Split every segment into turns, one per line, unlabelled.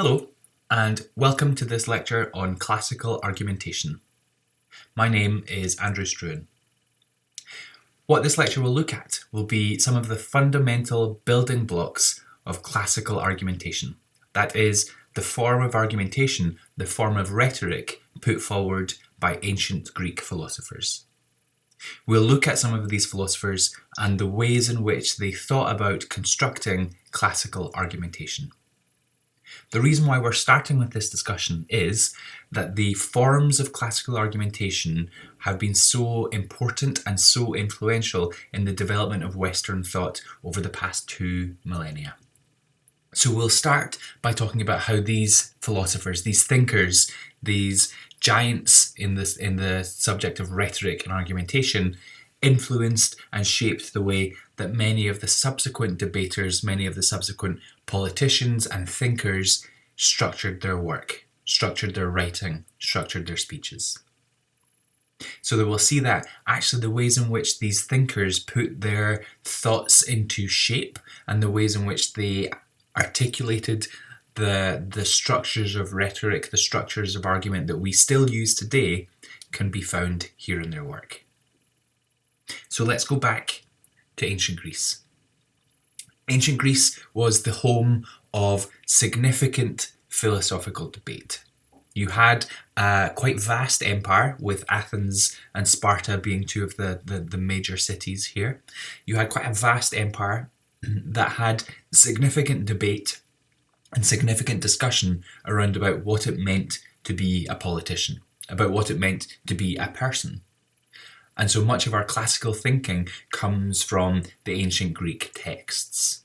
Hello, and welcome to this lecture on classical argumentation. My name is Andrew Struan. What this lecture will look at will be some of the fundamental building blocks of classical argumentation. That is, the form of argumentation, the form of rhetoric put forward by ancient Greek philosophers. We'll look at some of these philosophers and the ways in which they thought about constructing classical argumentation. The reason why we're starting with this discussion is that the forms of classical argumentation have been so important and so influential in the development of Western thought over the past 2 millennia. So we'll start by talking about how these philosophers, these thinkers, these giants in the subject of rhetoric and argumentation influenced and shaped the way that many of the subsequent debaters, many of the subsequent politicians and thinkers structured their work, structured their writing, structured their speeches. So that we'll see that actually the ways in which these thinkers put their thoughts into shape and the ways in which they articulated the structures of rhetoric, the structures of argument that we still use today can be found here in their work. So let's go back to ancient Greece. Ancient Greece was the home of significant philosophical debate. You had a quite vast empire, with Athens and Sparta being two of the major cities here. You had quite a vast empire that had significant debate and significant discussion around about what it meant to be a politician, about what it meant to be a person. And so much of our classical thinking comes from the ancient Greek texts.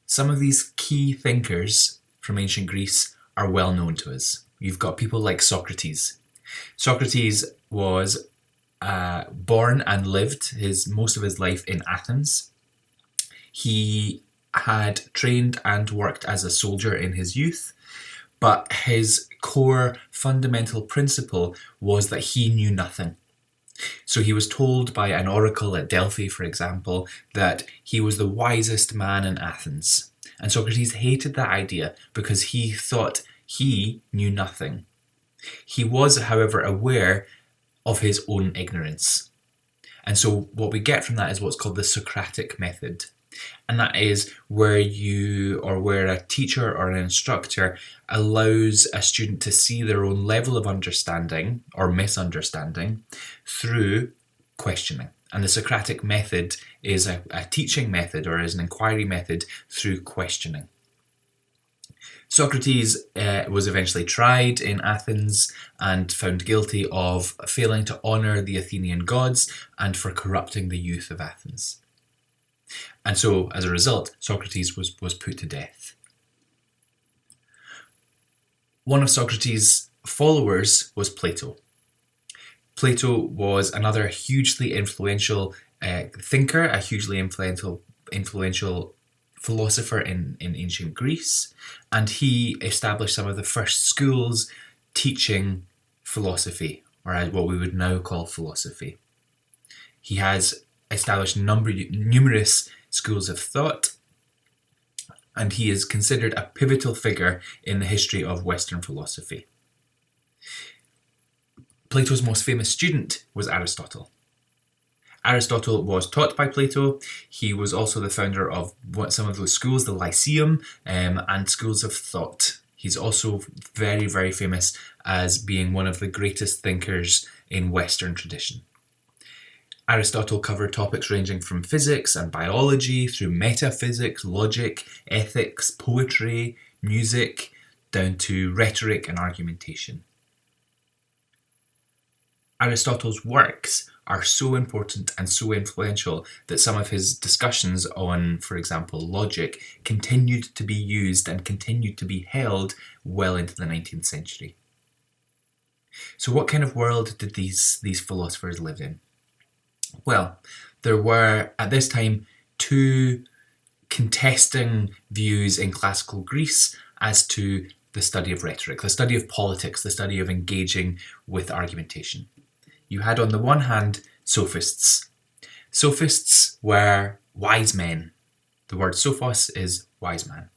Some of these key thinkers from ancient Greece are well known to us. You've got people like Socrates. Socrates was born and lived most of his life in Athens. He had trained and worked as a soldier in his youth, but his core fundamental principle was that he knew nothing. So he was told by an oracle at Delphi, for example, that he was the wisest man in Athens. And Socrates hated that idea because he thought he knew nothing. He was, however, aware of his own ignorance. And so what we get from that is what's called the Socratic method. And that is where a teacher or an instructor allows a student to see their own level of understanding or misunderstanding through questioning. And the Socratic method is a teaching method or is an inquiry method through questioning. Socrates was eventually tried in Athens and found guilty of failing to honour the Athenian gods and for corrupting the youth of Athens. And so, as a result, Socrates was put to death. One of Socrates' followers was Plato. Plato was another hugely influential thinker, a hugely influential philosopher in ancient Greece, and he established some of the first schools teaching philosophy, or what we would now call philosophy. He has established numerous schools of thought, and he is considered a pivotal figure in the history of Western philosophy. Plato's most famous student was Aristotle. Aristotle was taught by Plato. He was also the founder of some of those schools, the Lyceum, and schools of thought. He's also very, very famous as being one of the greatest thinkers in Western tradition. Aristotle covered topics ranging from physics and biology through metaphysics, logic, ethics, poetry, music, down to rhetoric and argumentation. Aristotle's works are so important and so influential that some of his discussions on, for example, logic continued to be used and continued to be held well into the 19th century. So what kind of world did these philosophers live in? Well, there were, at this time, two contesting views in classical Greece as to the study of rhetoric, the study of politics, the study of engaging with argumentation. You had, on the one hand, sophists. Sophists were wise men. The word sophos is wise man.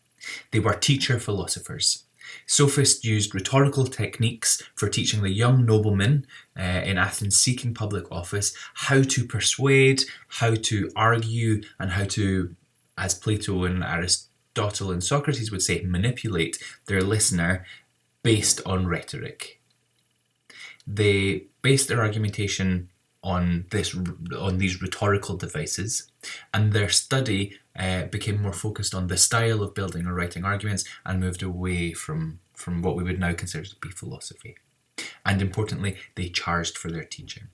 They were teacher philosophers. Sophists used rhetorical techniques for teaching the young noblemen in Athens seeking public office how to persuade, how to argue, and how to, as Plato and Aristotle and Socrates would say, manipulate their listener based on rhetoric. They based their argumentation on these rhetorical devices, and their study became more focused on the style of building or writing arguments and moved away from what we would now consider to be philosophy. And importantly, they charged for their teaching.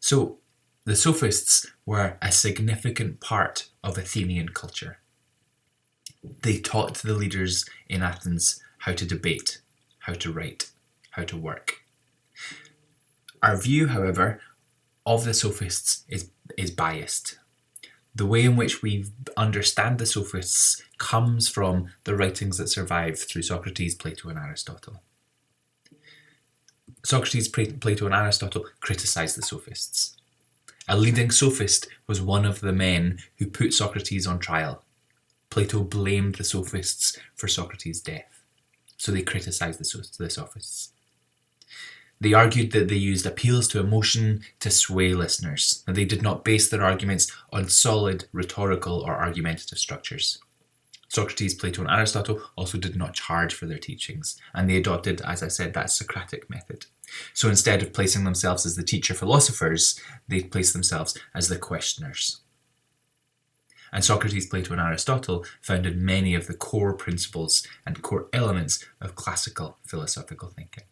So the sophists were a significant part of Athenian culture. They taught the leaders in Athens how to debate, how to write, how to work. Our view, however, of the sophists is biased. The way in which we understand the sophists comes from the writings that survive through Socrates, Plato, and Aristotle. Socrates, Plato, and Aristotle criticised the sophists. A leading sophist was one of the men who put Socrates on trial. Plato blamed the sophists for Socrates' death, so they criticised the sophists. They argued that they used appeals to emotion to sway listeners, and they did not base their arguments on solid rhetorical or argumentative structures. Socrates, Plato, and Aristotle also did not charge for their teachings, and they adopted, as I said, that Socratic method. So instead of placing themselves as the teacher philosophers, they placed themselves as the questioners. And Socrates, Plato, and Aristotle founded many of the core principles and core elements of classical philosophical thinking.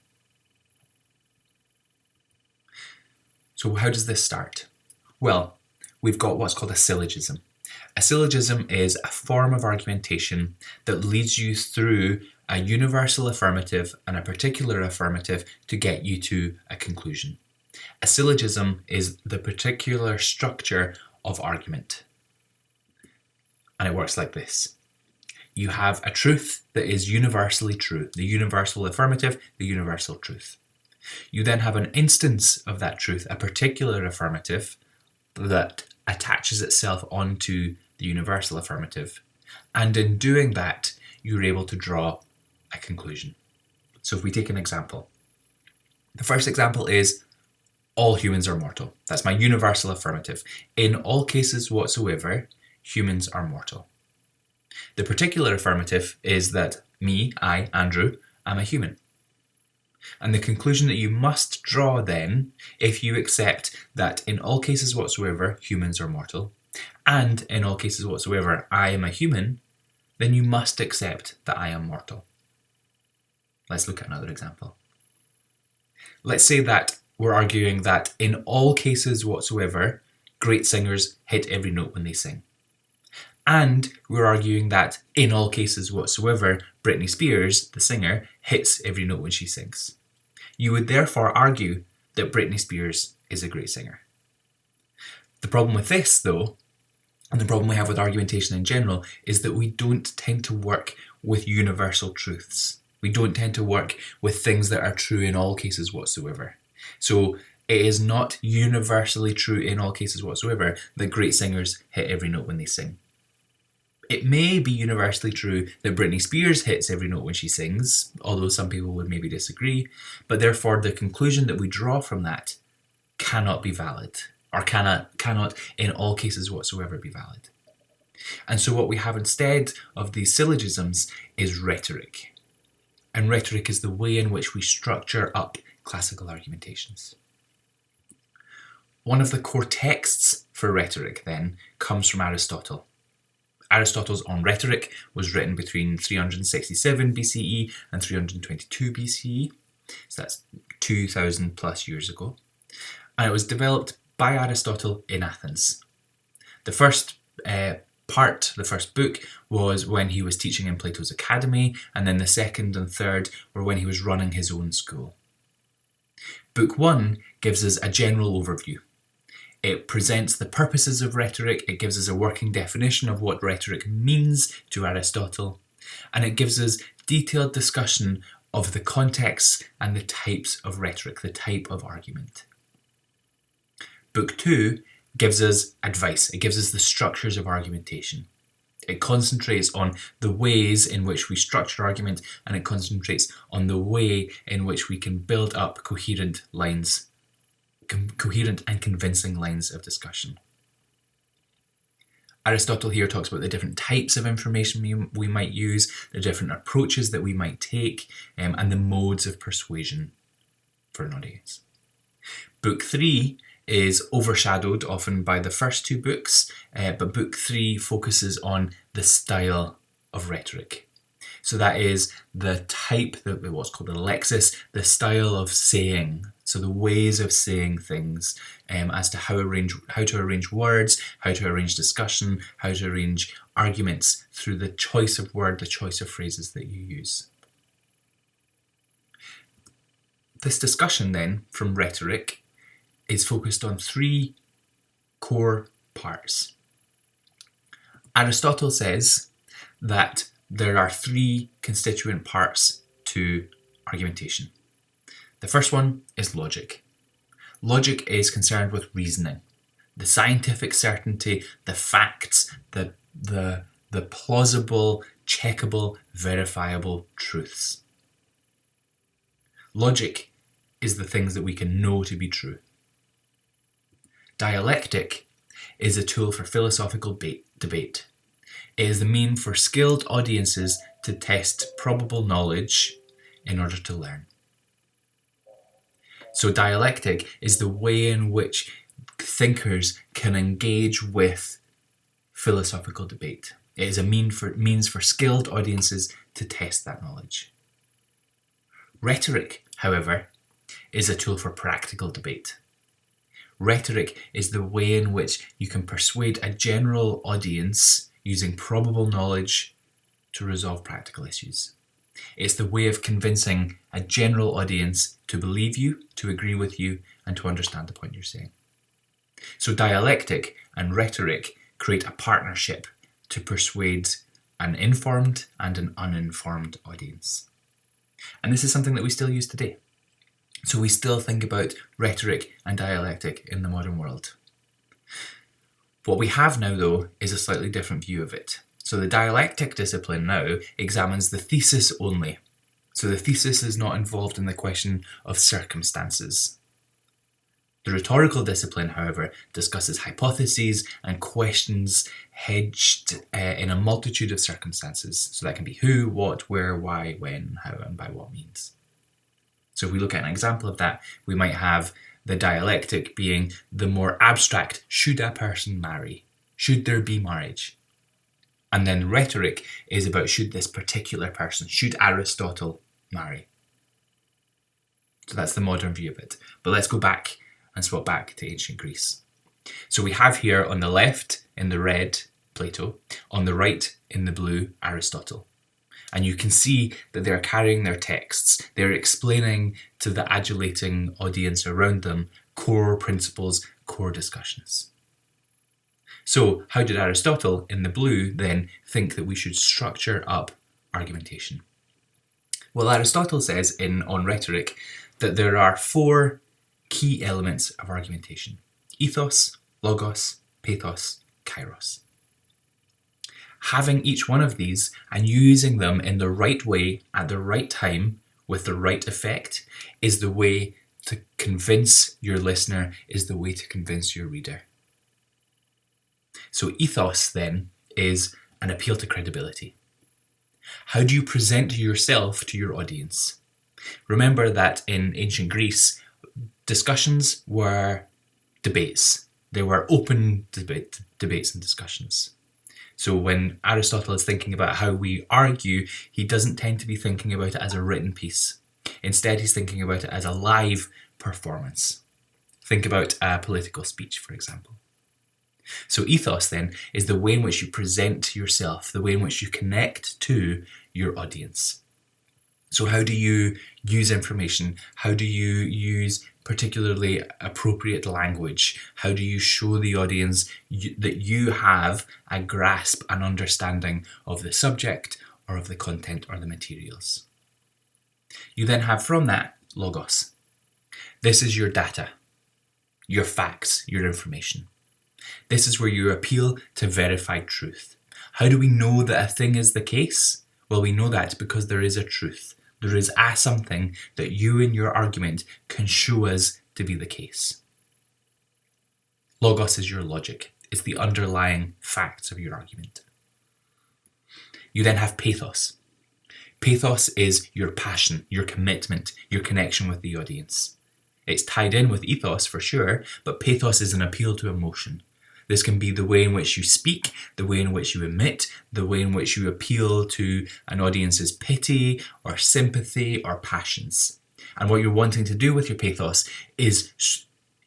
So how does this start? Well, we've got what's called a syllogism. A syllogism is a form of argumentation that leads you through a universal affirmative and a particular affirmative to get you to a conclusion. A syllogism is the particular structure of argument. And it works like this. You have a truth that is universally true, the universal affirmative, the universal truth. You then have an instance of that truth, a particular affirmative that attaches itself onto the universal affirmative. And in doing that, you're able to draw a conclusion. So if we take an example, the first example is all humans are mortal. That's my universal affirmative. In all cases whatsoever, humans are mortal. The particular affirmative is that me, I, Andrew, am a human. And the conclusion that you must draw then, if you accept that in all cases whatsoever, humans are mortal, and in all cases whatsoever, I am a human, then you must accept that I am mortal. Let's look at another example. Let's say that we're arguing that in all cases whatsoever, great singers hit every note when they sing. And we're arguing that in all cases whatsoever, Britney Spears, the singer, hits every note when she sings. You would therefore argue that Britney Spears is a great singer. The problem with this, though, and the problem we have with argumentation in general, is that we don't tend to work with universal truths. We don't tend to work with things that are true in all cases whatsoever. So it is not universally true in all cases whatsoever that great singers hit every note when they sing. It may be universally true that Britney Spears hits every note when she sings, although some people would maybe disagree, but therefore the conclusion that we draw from that cannot be valid, or cannot in all cases whatsoever be valid. And so what we have instead of these syllogisms is rhetoric. And rhetoric is the way in which we structure up classical argumentations. One of the core texts for rhetoric then comes from Aristotle. Aristotle's On Rhetoric was written between 367 BCE and 322 BCE, so that's 2,000 plus years ago, and it was developed by Aristotle in Athens. The first the first book was when he was teaching in Plato's Academy, and then the second and third were when he was running his own school. Book 1 gives us a general overview. It presents the purposes of rhetoric, it gives us a working definition of what rhetoric means to Aristotle, and it gives us detailed discussion of the contexts and the types of rhetoric, the type of argument. Book 2 gives us advice, it gives us the structures of argumentation. It concentrates on the ways in which we structure argument, and it concentrates on the way in which we can build up coherent and convincing lines of discussion. Aristotle here talks about the different types of information we might use, the different approaches that we might take, and the modes of persuasion for an audience. Book 3 is overshadowed often by the first two books, but book 3 focuses on the style of rhetoric. So that is the type, what's called the lexis, the style of saying. So the ways of saying things, as to how to arrange words, how to arrange discussion, how to arrange arguments through the choice of word, the choice of phrases that you use. This discussion then from rhetoric is focused on 3 core parts. Aristotle says that there are 3 constituent parts to argumentation. The first one is logic. Logic is concerned with reasoning, the scientific certainty, the facts, the plausible, checkable, verifiable truths. Logic is the things that we can know to be true. Dialectic is a tool for philosophical debate. It is the mean for skilled audiences to test probable knowledge in order to learn. So dialectic is the way in which thinkers can engage with philosophical debate. It is a means for skilled audiences to test that knowledge. Rhetoric, however, is a tool for practical debate. Rhetoric is the way in which you can persuade a general audience using probable knowledge to resolve practical issues. It's the way of convincing a general audience to believe you, to agree with you, and to understand the point you're saying. So dialectic and rhetoric create a partnership to persuade an informed and an uninformed audience. And this is something that we still use today. So we still think about rhetoric and dialectic in the modern world. What we have now, though, is a slightly different view of it. So the dialectic discipline now examines the thesis only. So the thesis is not involved in the question of circumstances. The rhetorical discipline, however, discusses hypotheses and questions hedged in a multitude of circumstances. So that can be who, what, where, why, when, how, and by what means. So if we look at an example of that, we might have the dialectic being the more abstract, should a person marry? Should there be marriage? And then rhetoric is about should this particular person, should Aristotle marry? So that's the modern view of it. But let's go back and swap back to ancient Greece. So we have here on the left in the red Plato, on the right in the blue Aristotle. And you can see that they're carrying their texts. They're explaining to the adulating audience around them core principles, core discussions. So how did Aristotle in the blue then think that we should structure up argumentation? Well, Aristotle says on Rhetoric that there are 4 key elements of argumentation: ethos, logos, pathos, kairos. Having each one of these and using them in the right way at the right time with the right effect is the way to convince your listener, is the way to convince your reader. So ethos then is an appeal to credibility. How do you present yourself to your audience? Remember that in ancient Greece, discussions were debates. They were open debates and discussions. So when Aristotle is thinking about how we argue, he doesn't tend to be thinking about it as a written piece. Instead, he's thinking about it as a live performance. Think about a political speech, for example. So ethos then is the way in which you present yourself, the way in which you connect to your audience. So how do you use information? How do you use particularly appropriate language? How do you show the audience that you have a grasp and understanding of the subject or of the content or the materials? You then have from that logos. This is your data, your facts, your information. This is where you appeal to verified truth. How do we know that a thing is the case? Well, we know that because there is a truth. There is a something that you in your argument can show us to be the case. Logos is your logic. It's the underlying facts of your argument. You then have pathos. Pathos is your passion, your commitment, your connection with the audience. It's tied in with ethos for sure, but pathos is an appeal to emotion. This can be the way in which you speak, the way in which you emit, the way in which you appeal to an audience's pity or sympathy or passions. And what you're wanting to do with your pathos is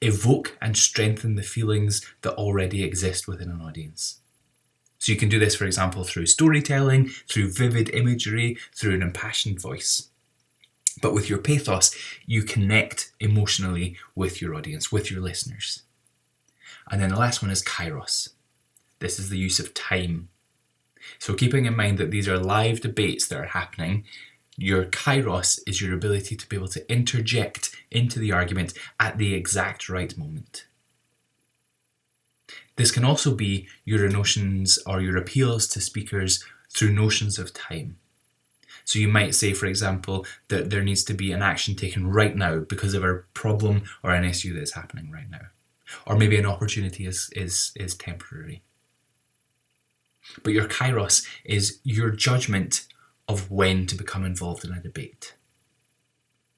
evoke and strengthen the feelings that already exist within an audience. So you can do this, for example, through storytelling, through vivid imagery, through an impassioned voice. But with your pathos, you connect emotionally with your audience, with your listeners. And then the last one is kairos. This is the use of time. So keeping in mind that these are live debates that are happening, your kairos is your ability to be able to interject into the argument at the exact right moment. This can also be your notions or your appeals to speakers through notions of time. So you might say, for example, that there needs to be an action taken right now because of a problem or an issue that is happening right now. Or maybe an opportunity is temporary. But your kairos is your judgment of when to become involved in a debate.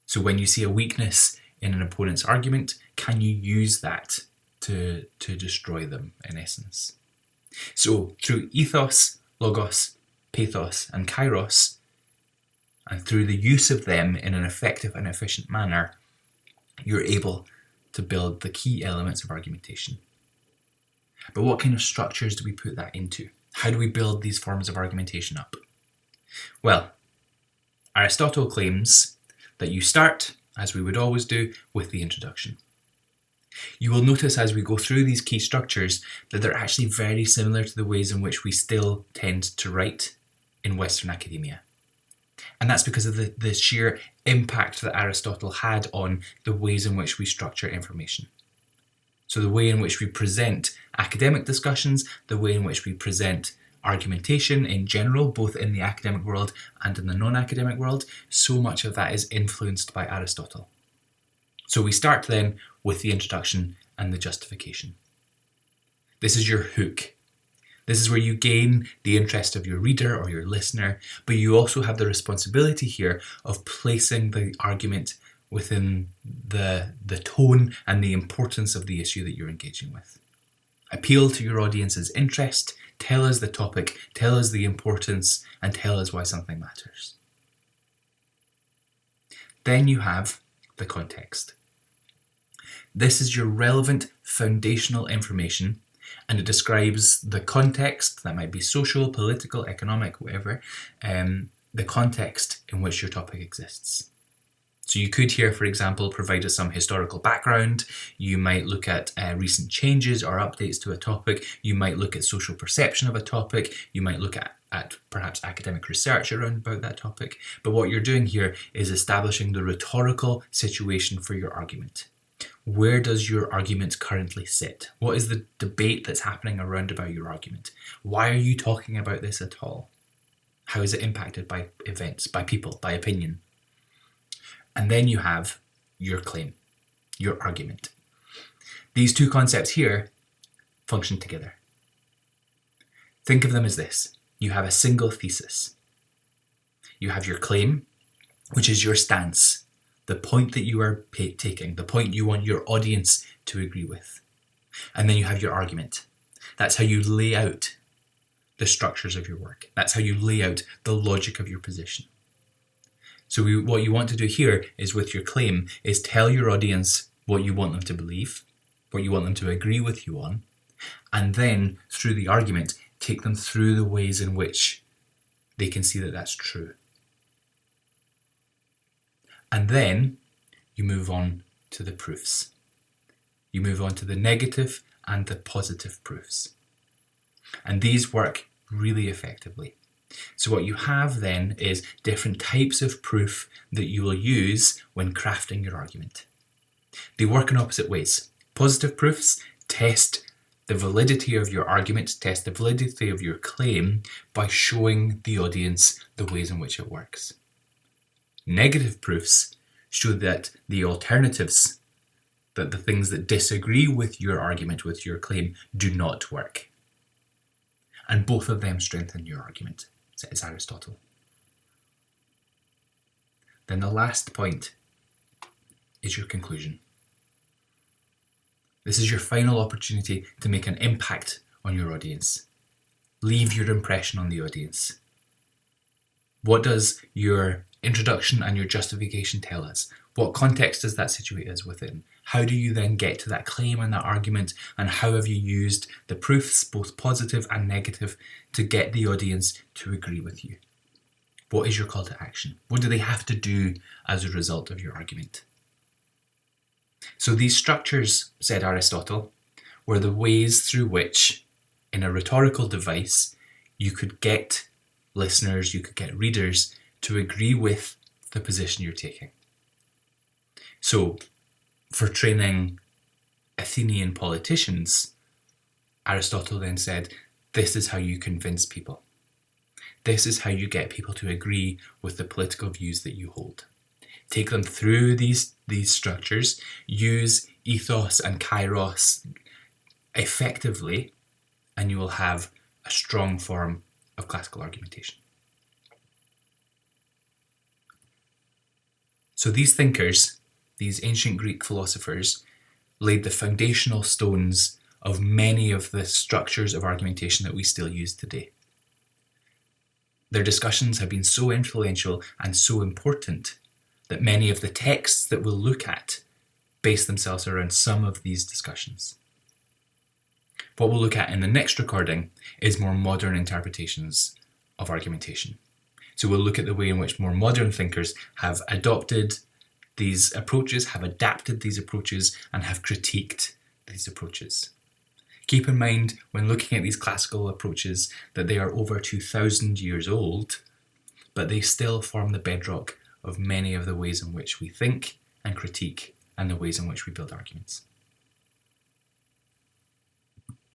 So when you see a weakness in an opponent's argument, can you use that to destroy them, in essence? So through ethos, logos, pathos, and kairos, and through the use of them in an effective and efficient manner, you're able to build the key elements of argumentation. But what kind of structures do we put that into? How do we build these forms of argumentation up? Well, Aristotle claims that you start, as we would always do, with the introduction. You will notice as we go through these key structures that they're actually very similar to the ways in which we still tend to write in Western academia. And that's because of the sheer impact that Aristotle had on the ways in which we structure information. So the way in which we present academic discussions, the way in which we present argumentation in general, both in the academic world and in the non-academic world, so much of that is influenced by Aristotle. So we start then with the introduction and the justification. This is your hook. This is where you gain the interest of your reader or your listener, but you also have the responsibility here of placing the argument within the tone and the importance of the issue that you're engaging with. Appeal to your audience's interest, tell us the topic, tell us the importance, and tell us why something matters. Then you have the context. This is your relevant foundational information, and it describes the context, that might be social, political, economic, whatever, the context in which your topic exists. So you could here, for example, provide us some historical background. You might look at recent changes or updates to a topic. You might look at social perception of a topic. You might look at perhaps academic research around about that topic. But what you're doing here is establishing the rhetorical situation for your argument. Where does your argument currently sit? What is the debate that's happening around about your argument? Why are you talking about this at all? How is it impacted by events, by people, by opinion? And then you have your claim, your argument. These two concepts here function together. Think of them as this. You have a single thesis. You have your claim, which is your stance, the point that you are taking, the point you want your audience to agree with. And then you have your argument. That's how you lay out the structures of your work. That's how you lay out the logic of your position. So what you want to do here is with your claim is tell your audience what you want them to believe, what you want them to agree with you on, and then through the argument, take them through the ways in which they can see that that's true. And then you move on to the proofs. You move on to the negative and the positive proofs. And these work really effectively. So what you have then is different types of proof that you will use when crafting your argument. They work in opposite ways. Positive proofs test the validity of your argument, test the validity of your claim by showing the audience the ways in which it works. Negative proofs show that the alternatives, that the things that disagree with your argument, with your claim, do not work. And both of them strengthen your argument, says Aristotle. Then the last point is your conclusion. This is your final opportunity to make an impact on your audience. Leave your impression on the audience. What does your introduction and your justification tell us? What context does that situate us within? How do you then get to that claim and that argument? And how have you used the proofs, both positive and negative, to get the audience to agree with you? What is your call to action? What do they have to do as a result of your argument? So these structures, said Aristotle, were the ways through which, in a rhetorical device, you could get listeners, you could get readers to agree with the position you're taking. So, for training Athenian politicians, Aristotle then said, this is how you convince people. This is how you get people to agree with the political views that you hold. Take them through these structures, use ethos and kairos effectively, and you will have a strong form of classical argumentation. So these thinkers, these ancient Greek philosophers, laid the foundational stones of many of the structures of argumentation that we still use today. Their discussions have been so influential and so important that many of the texts that we'll look at base themselves around some of these discussions. What we'll look at in the next recording is more modern interpretations of argumentation. So we'll look at the way in which more modern thinkers have adopted these approaches, have adapted these approaches, and have critiqued these approaches. Keep in mind, when looking at these classical approaches, that they are over 2,000 years old, but they still form the bedrock of many of the ways in which we think and critique and the ways in which we build arguments.